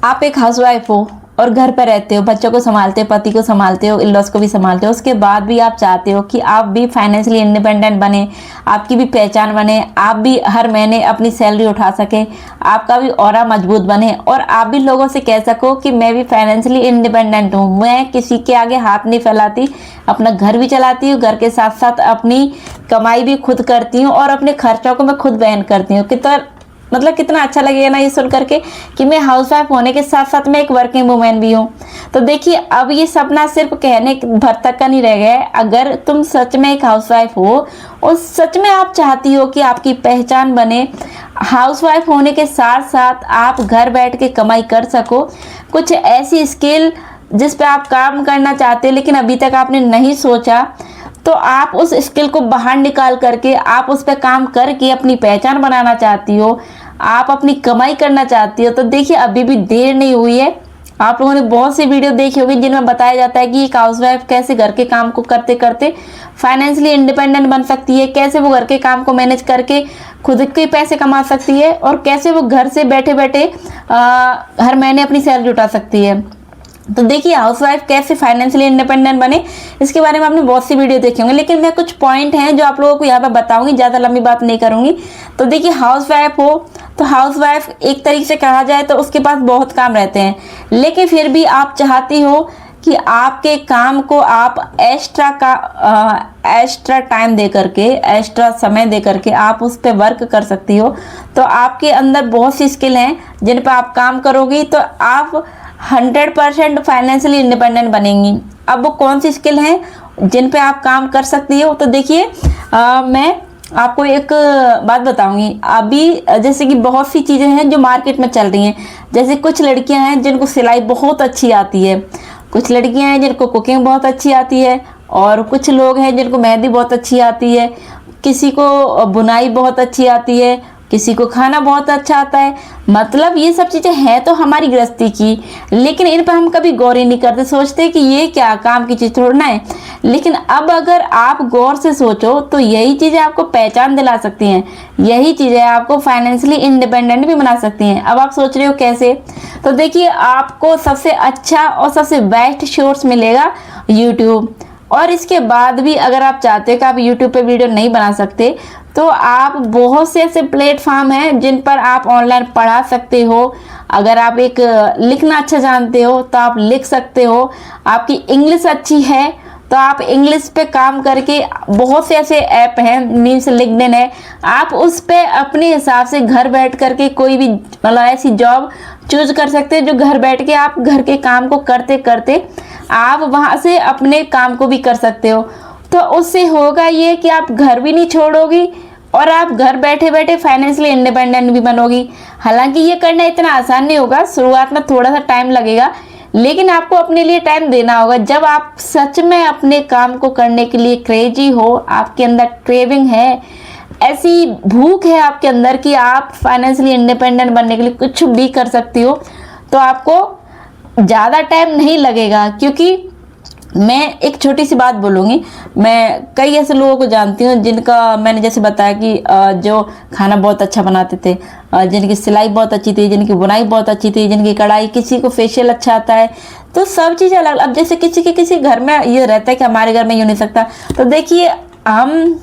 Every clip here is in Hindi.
आप एक हाउसवाइफ हो और घर पर रहते हो, बच्चों को संभालते हो, पति को संभालते हो, इन-लॉज को भी संभालते हो। उसके बाद भी आप चाहते हो कि आप भी फाइनेंशियली इंडिपेंडेंट बने, आपकी भी पहचान बने, आप भी हर महीने अपनी सैलरी उठा सके, आपका भी ऑरा मजबूत बने और आप भी लोगों से कह सको कि मैं भी फाइनेंशियली इंडिपेंडेंट हूँ, मैं किसी के आगे हाथ नहीं फैलाती, अपना घर भी चलाती हूँ, घर के साथ साथ अपनी कमाई भी खुद करती हूँ और अपने खर्चों को मैं खुद वहन करती हूँ। कितना अच्छा लगेगा ना ये सुन करके कि मैं हाउसवाइफ होने के साथ साथ मैं एक वर्किंग वुमेन भी हूँ। तो देखिए, अब ये सपना सिर्फ कहने भर तक का नहीं रह गया है। अगर तुम सच में एक हाउसवाइफ हो और सच में आप चाहती हो कि आपकी पहचान बने, हाउसवाइफ होने के साथ साथ आप घर बैठ के कमाई कर सको, कुछ ऐसी स्किल जिस पे आप काम करना चाहते हो लेकिन अभी तक आपने नहीं सोचा, तो आप उस स्किल को बाहर निकाल करके आप उस पर काम करके अपनी पहचान बनाना चाहती हो, आप अपनी कमाई करना चाहती हो, तो देखिए अभी भी देर नहीं हुई है। आप लोगों ने बहुत सी वीडियो देखी होगी जिनमें बताया जाता है कि एक हाउसवाइफ कैसे घर के काम को करते करते फाइनेंशियली इंडिपेंडेंट बन सकती है, कैसे वो घर के काम को मैनेज करके खुद के पैसे कमा सकती है और कैसे वो घर से बैठे बैठे हर महीने अपनी सैलरी उठा सकती है। तो देखिए, हाउसवाइफ कैसे फाइनेंशियली इंडिपेंडेंट बने, इसके बारे में आपने बहुत सी वीडियो देखी होंगी, लेकिन मैं कुछ पॉइंट हैं जो आप लोगों को यहाँ पर बताऊंगी, ज़्यादा लंबी बात नहीं करूंगी। तो देखिए, हाउसवाइफ हो तो हाउसवाइफ एक तरीके से कहा जाए तो उसके पास बहुत काम रहते हैं, लेकिन फिर भी आप चाहती हो कि आपके काम को आप एक्स्ट्रा टाइम दे करके, एक्स्ट्रा समय दे करके आप उस पर वर्क कर सकती हो। तो आपके अंदर बहुत सी स्किल हैं जिन पर आप काम करोगी तो आप 100% फाइनेंशियली इंडिपेंडेंट बनेंगी। अब वो कौन सी स्किल हैं जिन पे आप काम कर सकती हो, तो देखिए मैं आपको एक बात बताऊंगी। अभी जैसे कि बहुत सी चीज़ें हैं जो मार्केट में चल रही हैं, जैसे कुछ लड़कियां हैं जिनको सिलाई बहुत अच्छी आती है, कुछ लड़कियां हैं जिनको कुकिंग बहुत अच्छी आती है, और कुछ लोग हैं जिनको मेहंदी बहुत अच्छी आती है, किसी को बुनाई बहुत अच्छी आती है, किसी को खाना बहुत अच्छा आता है। मतलब ये सब चीज़ें हैं तो हमारी गृहस्थी की, लेकिन इन पर हम कभी गौर ही नहीं करते, सोचते कि ये क्या काम की चीज़ छोड़ना है। लेकिन अब अगर आप गौर से सोचो तो यही चीज़ें आपको पहचान दिला सकती हैं, यही चीज़ें आपको फाइनेंशियली इंडिपेंडेंट भी बना सकती हैं। अब आप सोच रहे हो कैसे, तो देखिए आपको सबसे अच्छा और सबसे बेस्ट सोर्स मिलेगा यूट्यूब। और इसके बाद भी अगर आप चाहते हो कि आप यूट्यूब पे वीडियो नहीं बना सकते, तो आप बहुत से ऐसे प्लेटफॉर्म हैं जिन पर आप ऑनलाइन पढ़ा सकते हो। अगर आप एक लिखना अच्छा जानते हो तो आप लिख सकते हो, आपकी इंग्लिश अच्छी है तो आप इंग्लिश पे काम करके, बहुत से ऐसे ऐप हैं, मीन्स लिंक्डइन है, आप उस पे अपने हिसाब से घर बैठ करके कोई भी मतलब ऐसी जॉब चूज कर सकते हैं जो घर बैठ के आप घर के काम को करते करते आप वहाँ से अपने काम को भी कर सकते हो। तो उससे होगा ये कि आप घर भी नहीं छोड़ोगी और आप घर बैठे बैठे फाइनेंशियली इंडिपेंडेंट भी बनोगी। हालांकि ये करना इतना आसान नहीं होगा, शुरुआत में थोड़ा सा टाइम लगेगा, लेकिन आपको अपने लिए टाइम देना होगा। जब आप सच में अपने काम को करने के लिए क्रेजी हो, आपके अंदर क्रेविंग है, ऐसी भूख है आपके अंदर कि आप फाइनेंशियली इंडिपेंडेंट बनने के लिए कुछ भी कर सकती हो, तो आपको ज़्यादा टाइम नहीं लगेगा। क्योंकि मैं एक छोटी सी बात बोलूँगी, मैं कई ऐसे लोगों को जानती हूँ जिनका मैंने जैसे बताया कि जो खाना बहुत अच्छा बनाते थे, जिनकी सिलाई बहुत अच्छी थी, जिनकी बुनाई बहुत अच्छी थी, जिनकी कढ़ाई, किसी को फेशियल अच्छा आता है, तो सब चीज़ें अलग। अब जैसे किसी घर में ये रहता है कि हमारे घर में यूँ नहीं सकता, तो देखिए हम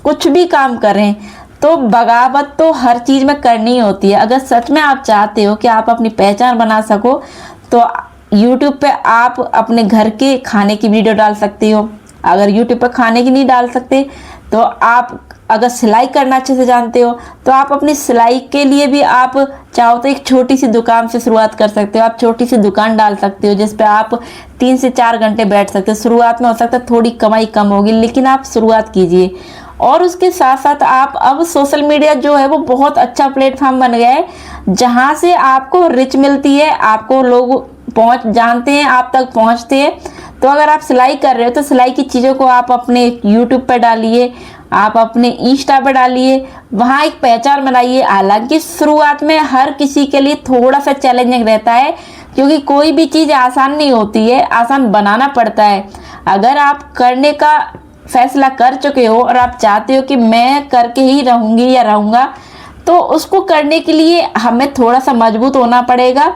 कुछ भी काम कर रहे हैं तो बगावत तो हर चीज़ में करनी होती है। अगर सच में आप चाहते हो कि आप अपनी पहचान बना सको तो YouTube पे आप अपने घर के खाने की वीडियो डाल सकते हो। अगर YouTube पे खाने की नहीं डाल सकते तो आप अगर सिलाई करना अच्छे से जानते हो तो आप अपनी सिलाई के लिए भी आप चाहो तो एक छोटी सी दुकान से शुरुआत कर सकते हो। आप छोटी सी दुकान डाल सकते हो जिस पे आप 3 से 4 घंटे बैठ सकते हो। शुरुआत में हो सकता है थोड़ी कमाई कम होगी, लेकिन आप शुरुआत कीजिए। और उसके साथ साथ आप अब सोशल मीडिया जो है वो बहुत अच्छा प्लेटफॉर्म बन गया है जहाँ से आपको रिच मिलती है, आपको लोग जानते हैं, आप तक पहुँचते हैं। तो अगर आप सिलाई कर रहे हो तो सिलाई की चीज़ों को आप अपने यूट्यूब पर डालिए, आप अपने इंस्टा पर डालिए, वहाँ एक पहचान बनाइए। हालांकि शुरुआत में हर किसी के लिए थोड़ा सा चैलेंजिंग रहता है, क्योंकि कोई भी चीज़ आसान नहीं होती है, आसान बनाना पड़ता है। अगर आप करने का फैसला कर चुके हो और आप चाहते हो कि मैं करके ही रहूँगी या रहूँगा, तो उसको करने के लिए हमें थोड़ा सा मजबूत होना पड़ेगा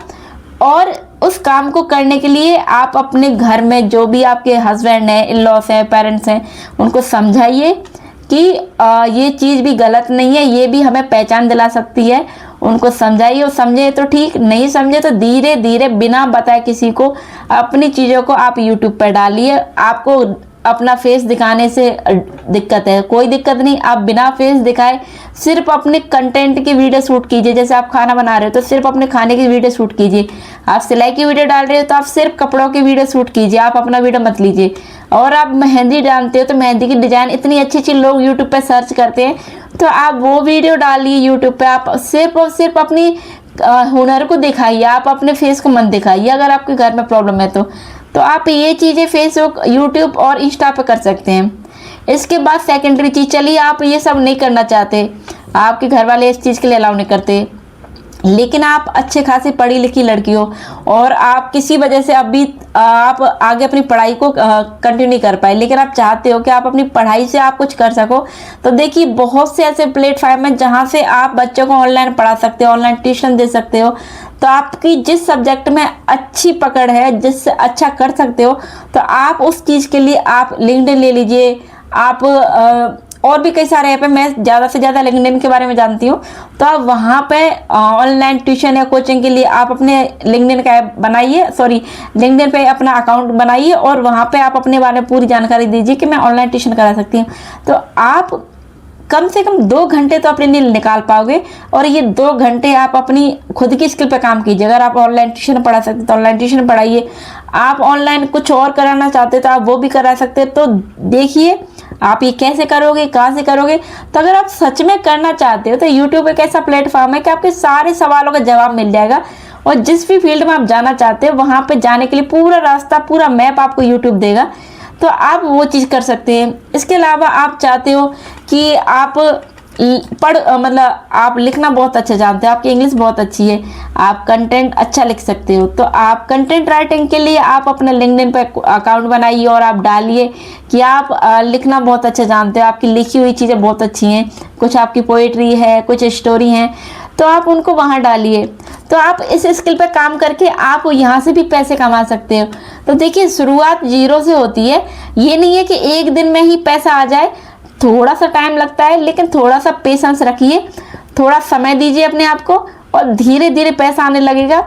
और उस काम को करने के लिए आप अपने घर में जो भी आपके हस्बैंड हैं, इन लॉस हैं, पेरेंट्स हैं, उनको समझाइए कि ये चीज़ भी गलत नहीं है, ये भी हमें पहचान दिला सकती है। उनको समझाइए, और समझे तो ठीक, नहीं समझे तो धीरे धीरे बिना बताए किसी को अपनी चीज़ों को आप यूट्यूब पर डालिए। आपको अपना फेस दिखाने से दिक्कत है, कोई दिक्कत नहीं, आप बिना फेस दिखाए सिर्फ अपने कंटेंट की वीडियो शूट कीजिए। जैसे आप खाना बना रहे हो तो सिर्फ अपने खाने की वीडियो शूट कीजिए, आप सिलाई की वीडियो डाल रहे हो तो आप सिर्फ कपड़ों की वीडियो शूट कीजिए, आप अपना वीडियो मत लीजिए। और आप मेहंदी डालते हो तो मेहंदी की डिज़ाइन इतनी अच्छी अच्छी लोग यूट्यूब पे सर्च करते हैं, तो आप वो वीडियो डालिए यूट्यूब पे। आप सिर्फ और सिर्फ अपनी हुनर को दिखाइए, आप अपने फेस को मत दिखाइए। अगर आपके घर में प्रॉब्लम है तो आप ये चीज़ें फेसबुक, यूट्यूब और इंस्टा पे कर सकते हैं। इसके बाद सेकेंडरी चीज़, चलिए आप ये सब नहीं करना चाहते, आपके घर वाले इस चीज़ के लिए अलाउ नहीं करते, लेकिन आप अच्छे खासी पढ़ी लिखी लड़की हो और आप किसी वजह से अभी आप आगे अपनी पढ़ाई को कंटिन्यू नहीं कर पाए, लेकिन आप चाहते हो कि आप अपनी पढ़ाई से आप कुछ कर सको, तो देखिए बहुत से ऐसे प्लेटफॉर्म हैं जहां से आप बच्चों को ऑनलाइन पढ़ा सकते हो, ऑनलाइन ट्यूशन दे सकते हो। तो आपकी जिस सब्जेक्ट में अच्छी पकड़ है, जिससे अच्छा कर सकते हो, तो आप उस चीज़ के लिए आप लिंक्डइन ले लीजिए। आप और भी कई सारे ऐप है, मैं ज़्यादा से ज़्यादा लिंक्डइन के बारे में जानती हूँ, तो आप वहाँ पे ऑनलाइन ट्यूशन या कोचिंग के लिए आप अपने लिंक्डइन का ऐप बनाइए, सॉरी लिंक्डइन पे अपना अकाउंट बनाइए और वहाँ पे आप अपने बारे में पूरी जानकारी दीजिए कि मैं ऑनलाइन ट्यूशन करा सकती हूँ। तो आप कम से कम 2 घंटे तो अपने लिए निकाल पाओगे, और ये 2 घंटे आप अपनी खुद की स्किल पे काम कीजिए। अगर आप ऑनलाइन ट्यूशन पढ़ा सकते तो ऑनलाइन ट्यूशन पढ़ाइए, आप ऑनलाइन कुछ और कराना चाहते तो आप वो भी करा सकते। तो देखिए आप ये कैसे करोगे, कहाँ से करोगे। तो अगर आप सच में करना चाहते हो तो यूट्यूब एक ऐसा प्लेटफॉर्म है कि आपके सारे सवालों का जवाब मिल जाएगा, और जिस भी फील्ड में आप जाना चाहते हो वहाँ पे जाने के लिए पूरा रास्ता, पूरा मैप आपको यूट्यूब देगा, तो आप वो चीज़ कर सकते हैं। इसके अलावा आप चाहते हो कि आप मतलब आप लिखना बहुत अच्छा जानते हो, आपकी इंग्लिश बहुत अच्छी है, आप कंटेंट अच्छा लिख सकते हो, तो आप कंटेंट राइटिंग के लिए आप अपना लिंक्डइन पे अकाउंट बनाइए और आप डालिए कि आप लिखना बहुत अच्छा जानते हो, आपकी लिखी हुई चीज़ें बहुत अच्छी हैं, कुछ आपकी पोइट्री है, कुछ स्टोरी हैं, तो आप उनको वहाँ डालिए। तो आप इस स्किल पे काम करके आप यहाँ से भी पैसे कमा सकते हो। तो देखिए शुरुआत 0 से होती है, ये नहीं है कि एक दिन में ही पैसा आ जाए, थोड़ा सा टाइम लगता है, लेकिन थोड़ा सा पेशेंस रखिए, थोड़ा समय दीजिए अपने आप को, और धीरे धीरे पैसा आने लगेगा।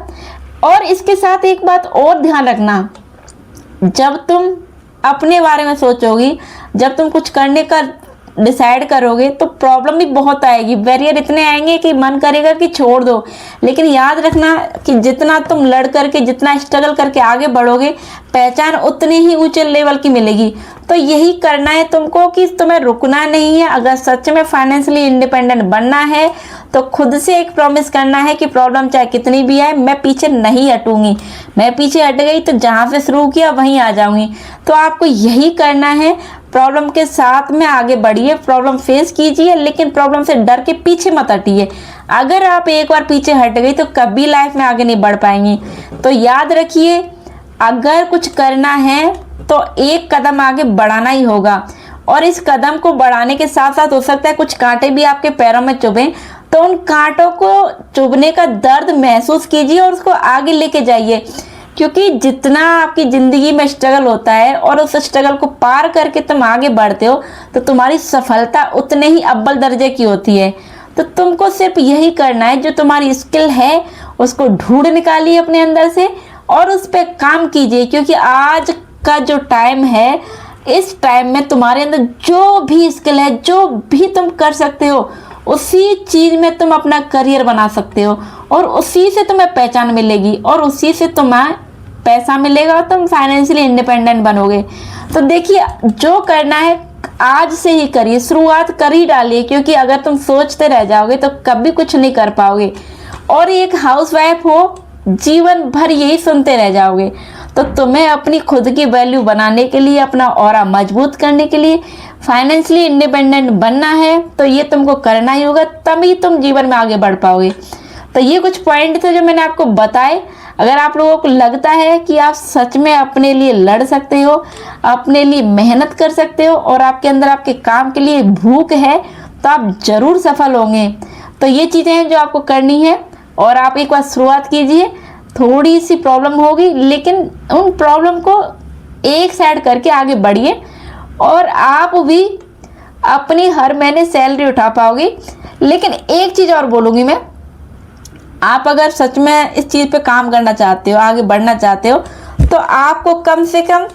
और इसके साथ एक बात और ध्यान रखना, जब तुम अपने बारे में सोचोगी, जब तुम कुछ करने का डिसाइड करोगे, तो प्रॉब्लम भी बहुत आएगी, बैरियर इतने आएंगे कि मन करेगा कि छोड़ दो। लेकिन याद रखना कि जितना तुम लड़ करके, जितना स्ट्रगल करके आगे बढ़ोगे, पहचान उतनी ही ऊंचे लेवल की मिलेगी। तो यही करना है तुमको कि तुम्हें रुकना नहीं है। अगर सच में फाइनेंशियली इंडिपेंडेंट बनना है तो खुद से एक प्रॉमिस करना है कि प्रॉब्लम चाहे कितनी भी आए, मैं पीछे नहीं हटूंगी। मैं पीछे हट गई तो जहाँ से शुरू किया वहीं आ जाऊंगी। तो आपको यही करना है, प्रॉब्लम के साथ में आगे बढ़िए, प्रॉब्लम फेस कीजिए, लेकिन प्रॉब्लम से डर के पीछे मत हटिए। अगर आप एक बार पीछे हट गई तो कभी लाइफ में आगे नहीं बढ़ पाएंगी। तो याद रखिए, अगर कुछ करना है तो एक कदम आगे बढ़ाना ही होगा, और इस कदम को बढ़ाने के साथ साथ हो सकता है कुछ कांटे भी आपके पैरों में चुभें, तो उन कांटों को चुभने का दर्द महसूस कीजिए और उसको आगे लेके जाइए। क्योंकि जितना आपकी ज़िंदगी में स्ट्रगल होता है और उस स्ट्रगल को पार करके तुम आगे बढ़ते हो, तो तुम्हारी सफलता उतने ही अव्वल दर्जे की होती है। तो तुमको सिर्फ यही करना है, जो तुम्हारी स्किल है उसको ढूंढ निकालिए अपने अंदर से और उस पर काम कीजिए। क्योंकि आज का जो टाइम है, इस टाइम में तुम्हारे अंदर जो भी स्किल है, जो भी तुम कर सकते हो, उसी चीज़ में तुम अपना करियर बना सकते हो, और उसी से तुम्हें पहचान मिलेगी, और उसी से तुम्हें पैसा मिलेगा और तुम फाइनेंशियली इंडिपेंडेंट बनोगे। तो देखिए, जो करना है आज से ही करिए, शुरुआत कर ही डालिए। क्योंकि अगर तुम सोचते रह जाओगे तो कभी कुछ नहीं कर पाओगे, और एक हाउसवाइफ हो, जीवन भर यही सुनते रह जाओगे। तो तुम्हें अपनी खुद की वैल्यू बनाने के लिए, अपना ऑरा मजबूत करने के लिए, फाइनेंशियली इंडिपेंडेंट बनना है, तो ये तुमको करना ही होगा, तभी तुम जीवन में आगे बढ़ पाओगे। तो ये कुछ पॉइंट थे जो मैंने आपको बताए। अगर आप लोगों को लगता है कि आप सच में अपने लिए लड़ सकते हो, अपने लिए मेहनत कर सकते हो, और आपके अंदर आपके काम के लिए भूख है, तो आप जरूर सफल होंगे। तो ये चीज़ें हैं जो आपको करनी है, और आप एक बार शुरुआत कीजिए, थोड़ी सी प्रॉब्लम होगी, लेकिन उन प्रॉब्लम को एक साइड करके आगे बढ़िए और आप भी अपनी हर महीने सैलरी उठा पाओगे। लेकिन एक चीज़ और बोलूँगी मैं, आप अगर सच में इस चीज़ पे काम करना चाहते हो, आगे बढ़ना चाहते हो, तो आपको कम से कम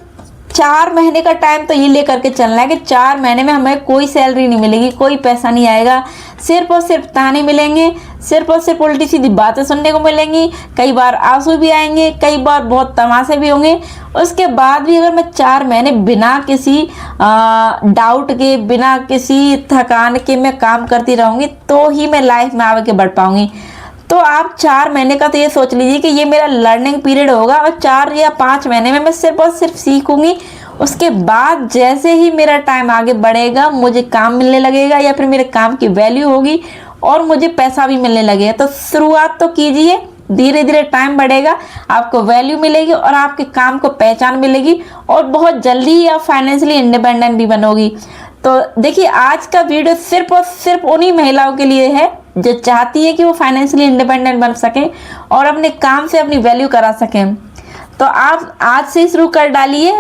4 महीने का टाइम तो ये लेकर के चलना है कि 4 महीने में हमें कोई सैलरी नहीं मिलेगी, कोई पैसा नहीं आएगा, सिर्फ और सिर्फ ताने मिलेंगे, सिर्फ और सिर्फ उल्टी सीधी बातें सुनने को मिलेंगी, कई बार आंसू भी आएंगे, कई बार बहुत तमाशे भी होंगे। उसके बाद भी अगर मैं 4 महीने बिना किसी डाउट के, बिना किसी थकान के मैं काम करती रहूँगी, तो ही मैं लाइफ में आगे बढ़ पाऊँगी। तो आप 4 महीने का तो ये सोच लीजिए कि ये मेरा लर्निंग पीरियड होगा और 4 या 5 महीने में मैं सिर्फ और सिर्फ सीखूंगी। उसके बाद जैसे ही मेरा टाइम आगे बढ़ेगा, मुझे काम मिलने लगेगा या फिर मेरे काम की वैल्यू होगी और मुझे पैसा भी मिलने लगेगा। तो शुरुआत तो कीजिए, धीरे धीरे टाइम बढ़ेगा, आपको वैल्यू मिलेगी और आपके काम को पहचान मिलेगी और बहुत जल्दी ही आप फाइनेंशियली इंडिपेंडेंट भी बनोगी। तो देखिए, आज का वीडियो सिर्फ और सिर्फ उन्हीं महिलाओं के लिए है जो चाहती है कि वो फाइनेंशियली इंडिपेंडेंट बन सकें और अपने काम से अपनी वैल्यू करा सकें। तो आप आज से शुरू कर डालिए,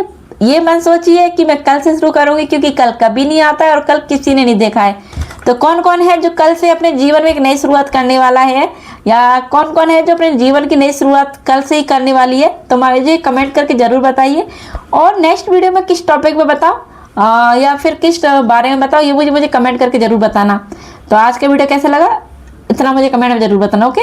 ये मत सोचिए कि मैं कल से शुरू करूंगी, क्योंकि कल कभी नहीं आता है और कल किसी ने नहीं देखा है। तो कौन कौन है जो कल से अपने जीवन में एक नई शुरुआत करने वाला है, या कौन कौन है जो अपने जीवन की नई शुरुआत कल से ही करने वाली है, तो मुझे कमेंट करके जरूर बताइए। और नेक्स्ट वीडियो में किस टॉपिक पे बताओ या फिर किस बारे में बताओ, ये मुझे कमेंट करके जरूर बताना। तो आज का वीडियो कैसा लगा, इतना मुझे कमेंट में जरूर बताना। ओके।